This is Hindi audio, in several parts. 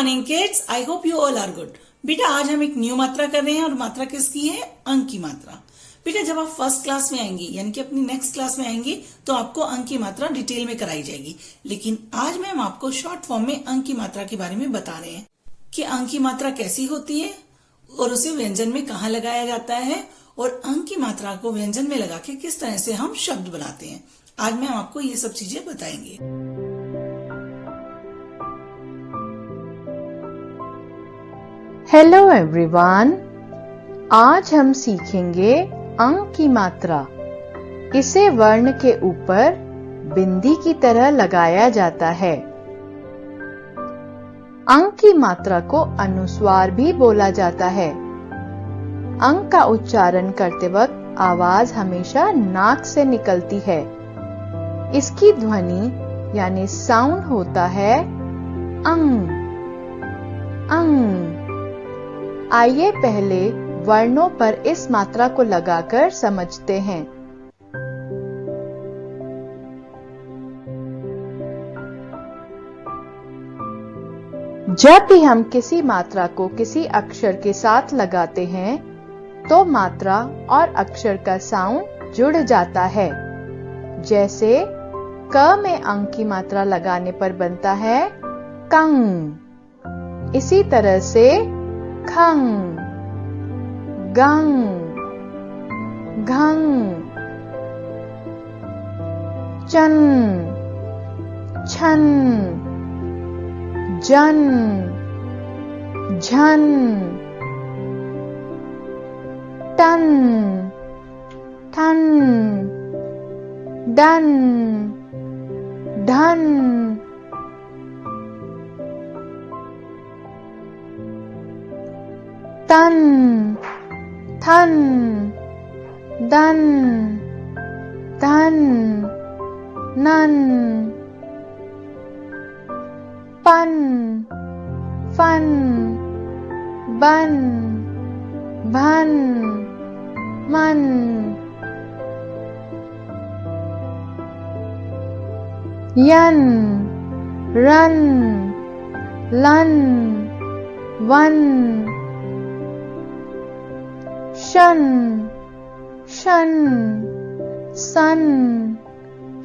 Morning kids, I hope you all are good. बेटा आज हम एक न्यू मात्रा कर रहे हैं और मात्रा किसकी है? अंक की मात्रा। बेटा जब आप फर्स्ट क्लास में आएंगी यानी कि अपनी नेक्स्ट क्लास में आएंगी तो आपको अंक की मात्रा डिटेल में कराई जाएगी, लेकिन आज मैं आपको शॉर्ट फॉर्म में अंक की मात्रा के बारे में बता रहे हैं कि अंक की मात्रा कैसी होती है और उसे व्यंजन में कहाँ लगाया जाता है और अंक की मात्रा को व्यंजन में लगा के किस तरह से हम शब्द बनाते हैं। आज मैं आपको ये सब चीजें बताएंगे। हेलो एवरीवन, आज हम सीखेंगे अंक की मात्रा। इसे वर्ण के ऊपर बिंदी की तरह लगाया जाता है। अंक की मात्रा को अनुस्वार भी बोला जाता है। अंक का उच्चारण करते वक्त आवाज हमेशा नाक से निकलती है। इसकी ध्वनि यानी साउंड होता है अंग अंग। आइए पहले वर्णों पर इस मात्रा को लगाकर समझते हैं। जब भी हम किसी मात्रा को किसी अक्षर के साथ लगाते हैं तो मात्रा और अक्षर का साउंड जुड़ जाता है। जैसे क में अंक की मात्रा लगाने पर बनता है कंग। इसी तरह से खंग, गंग, घंग, चन, छन, जन, झन, टन, ठन, डन, ढन। तन, थन, दन, धन, नन, पन, फन, बन, भन, मन। यन, रन, लन, वन, शन, शन, सन,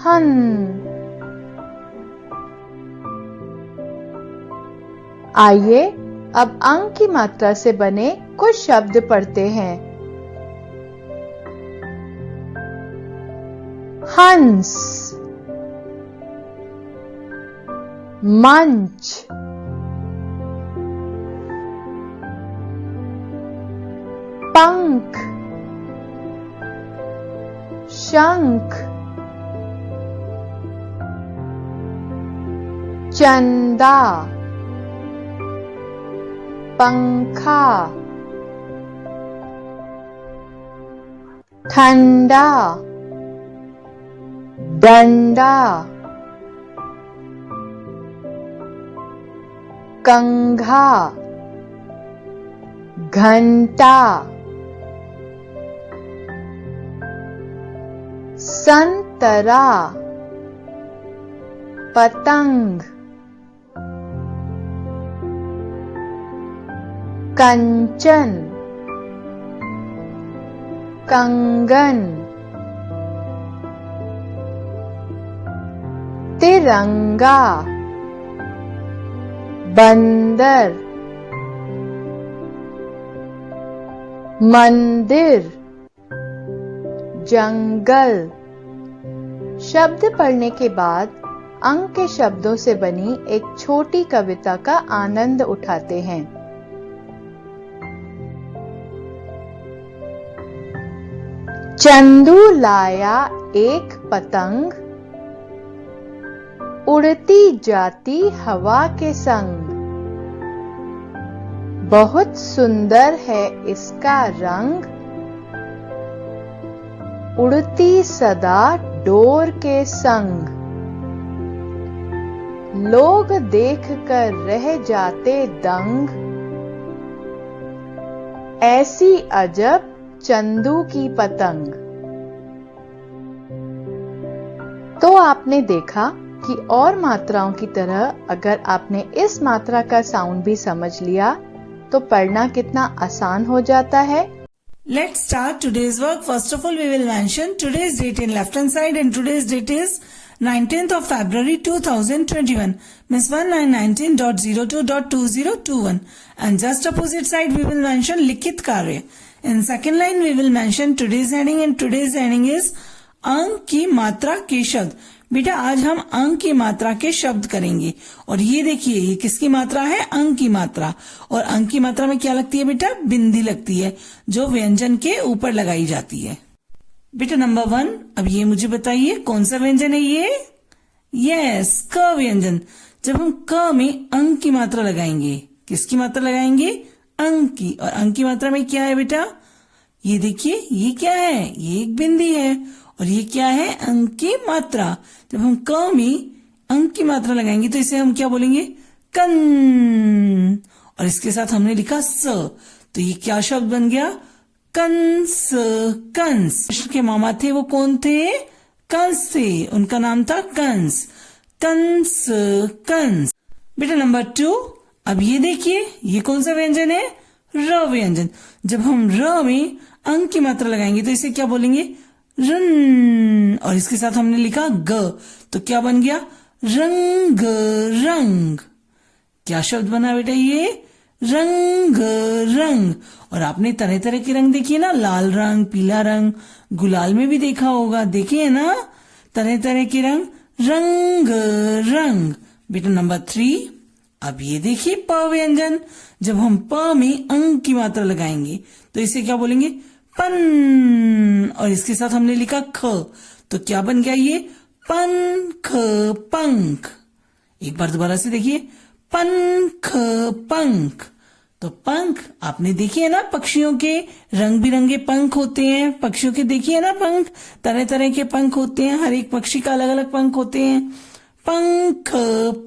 हन। आइए अब अंक की मात्रा से बने कुछ शब्द पढ़ते हैं। हंस, मंच, पंख, शंख, चंदा, पंखा, ठंडा, डंडा, कंघा, घंटा, संतरा, पतंग, कंचन, कंगन, तिरंगा, बंदर, मंदिर, जंगल। शब्द पढ़ने के बाद अंक के शब्दों से बनी एक छोटी कविता का आनंद उठाते हैं। चंदू लाया एक पतंग, उड़ती जाती हवा के संग। बहुत सुंदर है इसका रंग, उड़ती सदा डोर के संग। लोग देखकर रह जाते दंग, ऐसी अजब चंदू की पतंग। तो आपने देखा कि और मात्राओं की तरह अगर आपने इस मात्रा का साउंड भी समझ लिया तो पढ़ना कितना आसान हो जाता है। Let's start today's work. First of all, we will mention today's date in left hand side, and today's date is 19th of February 2021. Means 1919.02.2021. And just opposite side we will mention लिखित कार्य. In second line we will mention today's heading, and today's heading is अंक की मात्रा के शब्द. बेटा आज हम अंक की मात्रा के शब्द करेंगे. और ये देखिए ये किसकी मात्रा है? अंक की मात्रा. और अंक की मात्रा में क्या लगती है बेटा? बिंदी लगती है जो व्यंजन के ऊपर लगाई जाती है. बेटा नंबर 1, अब ये मुझे बताइए कौन सा व्यंजन है ये? यस, क व्यंजन. जब हम क में अंक की मात्रा लगाएंगे, किसकी मात्रा लगाएंगे? अंक की. और अंक की मात्रा में क्या है बेटा? ये देखिए ये क्या है? ये एक बिंदी है. और ये क्या है? अंक की मात्रा. जब हम क में अंक की मात्रा लगाएंगे तो इसे हम क्या बोलेंगे? कन. और इसके साथ हमने लिखा स, तो ये क्या शब्द बन गया? कंस. कंस. कृष्ण के मामा थे, वो कौन थे? कंस थे. उनका नाम था कंस. कंस. कंस. बेटा नंबर 2, अब ये देखिए ये कौन सा व्यंजन है? र व्यंजन. जब हम र में अंक की मात्रा लगाएंगे तो इसे क्या बोलेंगे? रन. और इसके साथ हमने लिखा ग, तो क्या बन गया? रंग. रंग. क्या शब्द बना बेटा ये? रंग. रंग. और आपने तरह तरह के रंग देखिए ना, लाल रंग, पीला रंग, गुलाल में भी देखा होगा, देखिए ना तरह तरह के रंग. रंग. रंग. बेटा नंबर 3, अब ये देखिए प व्यंजन. जब हम प में अंक की मात्रा लगाएंगे तो इसे क्या बोलेंगे? पन. और इसके साथ हमने लिखा ख, तो क्या बन गया ये? पंख. पंख. एक बार दोबारा से देखिए, पंख. पंख. तो पंख आपने देखिए ना, पक्षियों के रंग बिरंगे पंख होते हैं. पक्षियों के देखिए ना पंख, तरह तरह के पंख होते हैं. हर एक पक्षी का अलग अलग पंख होते हैं. पंख.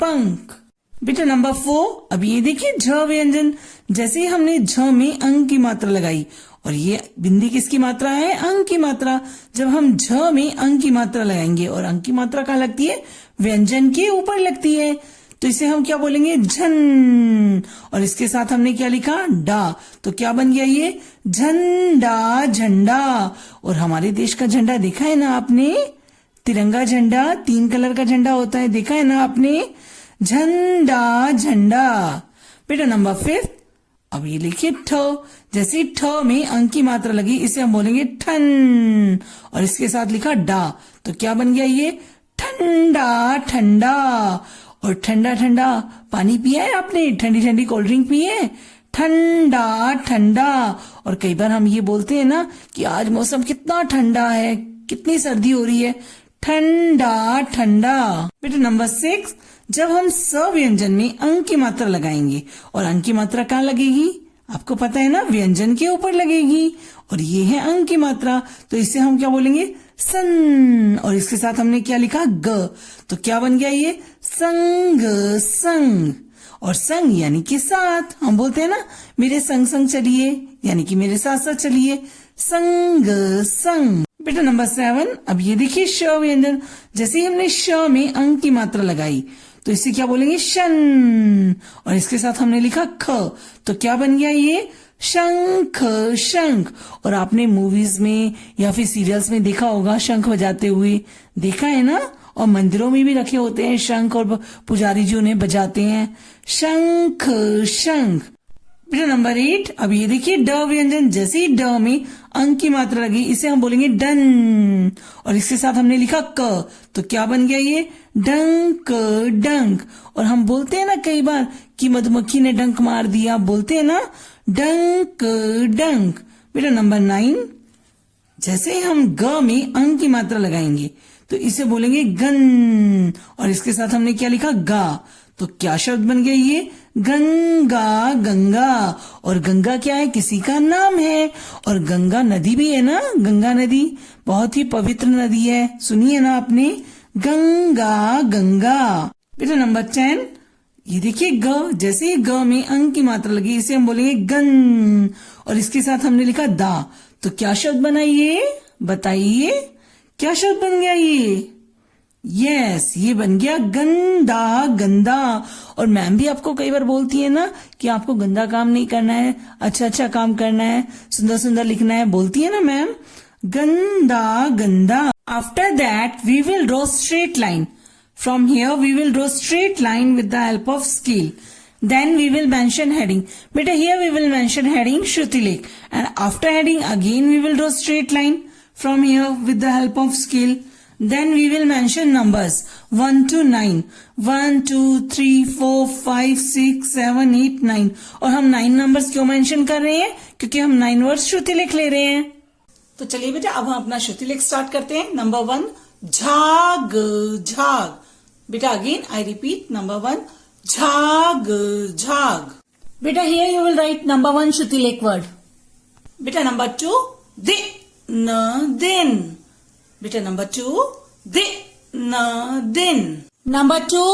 पंख. बेटा नंबर 4, अब ये देखिए झ व्यंजन. जैसे ही हमने झ में अंक की मात्रा लगाई, और ये बिंदी किसकी मात्रा है? अंक की मात्रा. जब हम झ में अंक की मात्रा लगाएंगे, और अंक की मात्रा कहाँ लगती है? व्यंजन के ऊपर लगती है, तो इसे हम क्या बोलेंगे? झन. और इसके साथ हमने क्या लिखा? डा. तो क्या बन गया ये? झंडा. झंडा. और हमारे देश का झंडा देखा है ना आपने? तिरंगा झंडा, 3 कलर का झंडा होता है, देखा है ना आपने? झंडा. झंडा. बेटा नंबर 5, अब ये लिखिए ठ. जैसे ठ में अंक की मात्रा लगी, इसे हम बोलेंगे ठन. और इसके साथ लिखा डा, तो क्या बन गया ये? ठंडा. ठंडा. और ठंडा ठंडा पानी पिया है आपने? ठंडी ठंडी कोल्ड ड्रिंक पी है? ठंडा. ठंडा. और कई बार हम ये बोलते हैं ना कि आज मौसम कितना ठंडा है, कितनी सर्दी हो रही है. ठंडा. ठंडा. बेटा नंबर 6, जब हम स व्यंजन में अंक की मात्रा लगाएंगे, और अंक की मात्रा कहाँ लगेगी? आपको पता है ना, व्यंजन के ऊपर लगेगी. और ये है अंक की मात्रा, तो इसे हम क्या बोलेंगे? सन. और इसके साथ हमने क्या लिखा? ग. तो क्या बन गया ये? संग. संग. और संग यानी कि साथ. हम बोलते हैं ना मेरे संग संग चलिए, यानी कि मेरे साथ साथ चलिए. संग. संग. बेटा नंबर 7, अब ये देखिए श व्यंजन. जैसे ही हमने श में अंक की मात्रा लगाई तो इसे क्या बोलेंगे? शन. और इसके साथ हमने लिखा ख, तो क्या बन गया ये? शंख. शंख. और आपने मूवीज में या फिर सीरियल्स में देखा होगा शंख बजाते हुए, देखा है ना? और मंदिरों में भी रखे होते हैं शंख, और पुजारी जी उन्हें बजाते हैं. शंख. शंख. बेटा नंबर 8, अब ये देखिए ड व्यंजन. जैसे ही ड में अंक की मात्रा लगी, इसे हम बोलेंगे डन. और इसके साथ हमने लिखा क, तो क्या बन गया ये? डंक. डंक. और हम बोलते हैं ना कई बार कि मधुमक्खी ने डंक मार दिया, बोलते हैं ना डंक. डंक. बेटा नंबर 9, जैसे ही हम ग में अंक की मात्रा लगाएंगे तो इसे बोलेंगे गन. और इसके साथ हमने क्या लिखा? गा. तो क्या शब्द बन गया ये? गंगा. गंगा. और गंगा क्या है? किसी का नाम है. और गंगा नदी भी है ना, गंगा नदी बहुत ही पवित्र नदी है, सुनिए ना आपने? गंगा. गंगा. बेटा नंबर 10, ये देखिए ग. जैसे ही ग में अंक की मात्रा लगी, इसे हम बोलेंगे गन. और इसके साथ हमने लिखा दा. तो क्या शब्द बना ये? बताइए क्या शब्द बन गया ये? यस, ये बन गया गंदा, गंदा। और मैम भी आपको कई बार बोलती है ना कि आपको गंदा काम नहीं करना है, अच्छा अच्छा काम करना है, सुंदर सुंदर लिखना है, बोलती है ना मैम। गंदा, गंदा। After that we will draw straight line. From here we will draw straight line with the help of scale. Then we will mention heading. Beta here we will mention heading Shruti Lake. And after heading again we will draw straight line from here with the help of scale. Then we will mention numbers 1 to 9. 1, 2, 3, 4, 5, 6, 7, 8, 9. और हम 9 numbers क्यों mention कर रहे हैं? क्योंकि हम 9 words Shruti Lake ले रहे हैं। तो चलिए बेटा अब हम अपना Shruti Lake start करते हैं। Number 1, झाग, झाग। बेटा अगेन आई रिपीट, नंबर 1, झाग, झाग। बेटा here you will write number 1 Shruti Lake word. बेटा नंबर 2, दिन। बेटा नंबर 2, दिन। Number 2,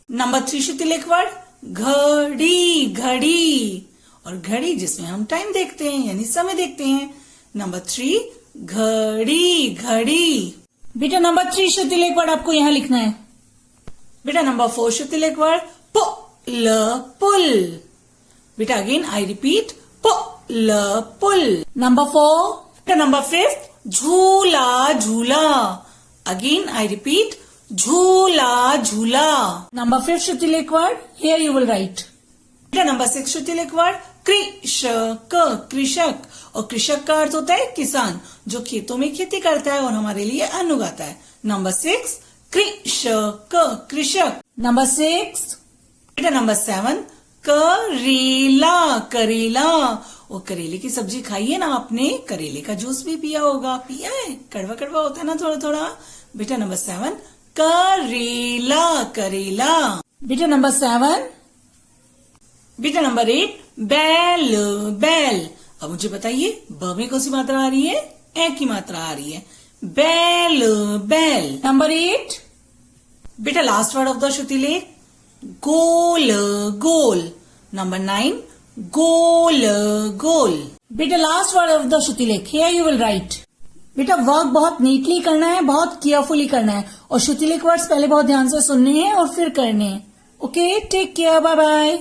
number 3 Shruti Lake word, घड़ी, घड़ी। और घड़ी जिसमें हम टाइम देखते हैं यानी समय देखते हैं। नंबर 3, घड़ी, घड़ी। बेटा नंबर 3 Shruti Lake word आपको यहां लिखना है। बेटा number 4 Shruti Lake word, pull, pull. बेटा again I repeat, pull, pull. Number 4, बेटा नंबर 5, झूला, झूला। अगेन आई रिपीट, झूला, झूला। Number 5 Shruti Lake word, here you will write. बेटा नंबर 6 Shruti Lake word, कृषक, कृषक। और कृषक का अर्थ होता है किसान, जो खेतों में खेती करता है और हमारे लिए अन्न उगाता है। नंबर 6, कृषक, कृषक। नंबर 6, बेटा नंबर 7, करेला, करेला। और करेले की सब्जी खाई है ना आपने, करेले का जूस भी पिया होगा, पिया है, कड़वा कड़वा होता है ना थोड़ा थोड़ा। बेटा नंबर 7, करेला, करेला। बेटा नंबर 7, बेटा नंबर 8, बैल, बैल। अब मुझे बताइए ब में कौन सी मात्रा आ रही है? ए की मात्रा आ रही है। बैल, बैल। नंबर 8, बेटा last word of the Shruti Lake, goal, goal. Number 9, गोल, गोल। बेटा last word of the Shruti Lake, here you will write. बेटा वर्क बहुत नीटली करना है, बहुत केयरफुली करना है और Shruti Lake वर्ड्स पहले बहुत ध्यान से सुनने हैं और फिर करने हैं। Okay, take care, bye bye.